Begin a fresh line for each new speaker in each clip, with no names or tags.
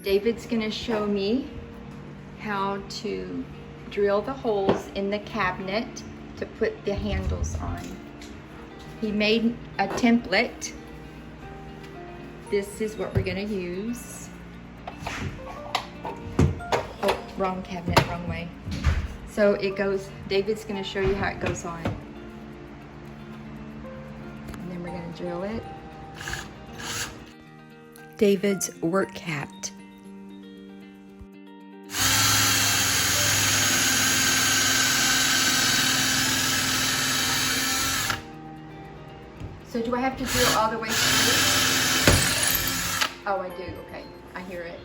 David's gonna show me how to drill the holes in the cabinet to put the handles on. He made a template. This is what we're gonna use. Oh, wrong cabinet, wrong way. So it goes, David's gonna show you how it goes on. And then we're gonna drill it. David's work hat. So do I have to drill all the way through? Oh, I do, okay. I hear it.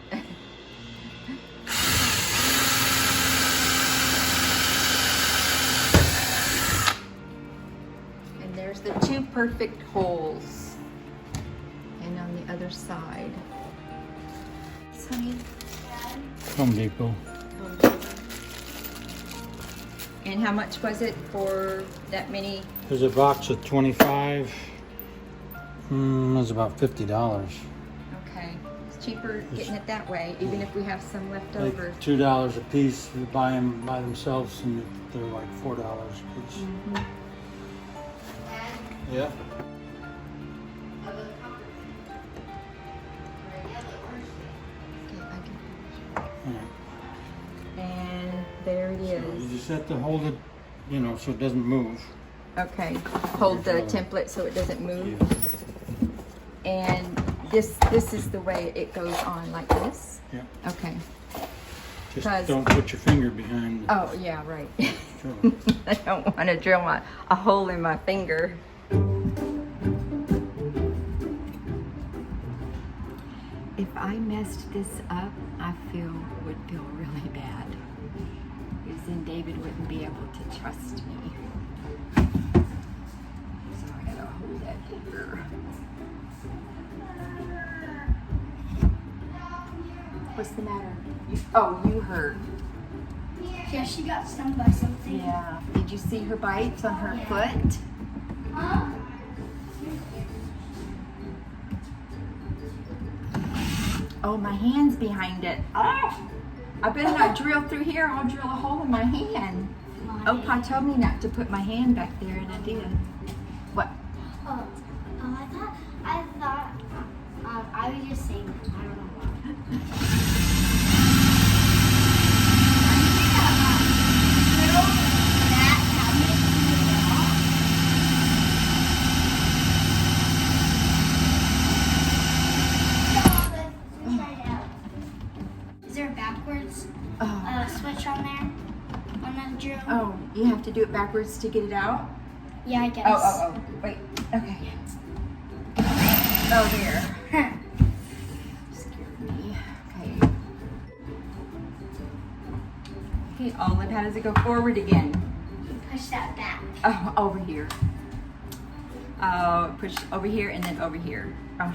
And there's the two perfect holes. And on the other side. Honey.
Home Depot.
And how much was it for that many?
There's a box of 25. It's about $50.
Okay, it's cheaper getting it that way, even if we have some left over.
Like $2 a piece. You buy them by themselves, and they're like $4 a piece.
Mm-hmm.
Yeah.
And there it
So you
is.
just have to hold it, you know, so it doesn't move.
Okay, hold the template so it doesn't move.
Yeah.
And this is the way it goes on, like this?
Yeah.
Okay.
Just don't put your finger behind the
Oh, yeah, right.
drill.
I don't want to drill a hole in my finger. If I messed this up, I would feel really bad. Because then David wouldn't be able to trust me. So I gotta hold that finger. What's the matter? You hurt.
Yeah, she got stung by something.
Yeah. Did you see her bites on her foot?
Huh?
Oh, my hand's behind it. Oh! I better not drill through here. I'll drill a hole in my hand. Oh, Pa told me not to put my hand back there, and I did. What?
I thought I was just saying that. I don't know why. Is there a backwards switch on there? On that drill?
Oh, you have to do it backwards to get it out?
Yeah, I guess.
Oh. Wait. Okay. Oh, there. Scared me. Okay. Okay, Olive, how does it go forward again?
Push that back.
Oh, over here. Push over here and then over here. Oh.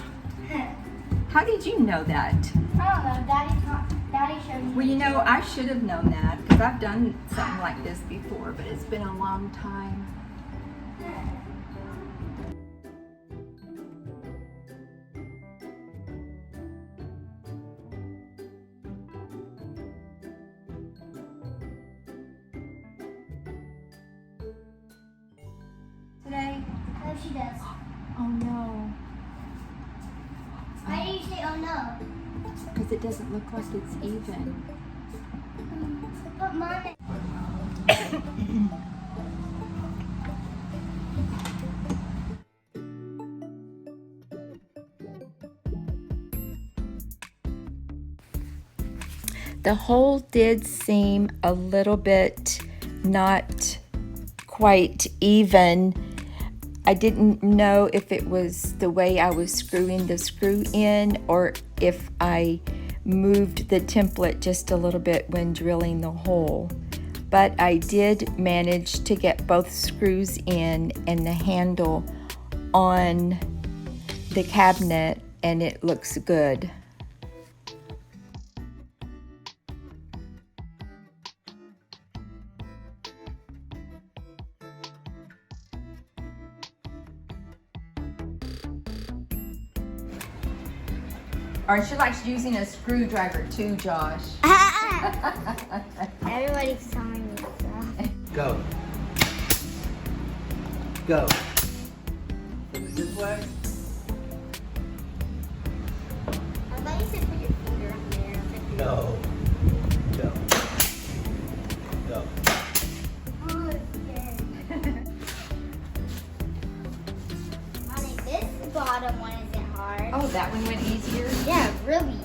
How did you know that?
I don't know. Daddy showed me.
Well, you know, I should have known that because I've done something like this before, but it's been a long time. Today?
Oh, she does.
Oh no.
Why do you say, oh no?
Because it doesn't look like it's even.
But Mom.
The hole did seem a little bit not quite even. I didn't know if it was the way I was screwing the screw in or if I moved the template just a little bit when drilling the hole. But I did manage to get both screws in and the handle on the cabinet, and it looks good. Or she likes using a screwdriver too, Josh.
Everybody's telling me so.
Go. Go. Is it this way?
I thought you said put your finger on there.
No. Go. Go.
Oh, it's scared. Honey, this bottom one isn't hard.
Oh, that one went easier?
Yeah, really easy.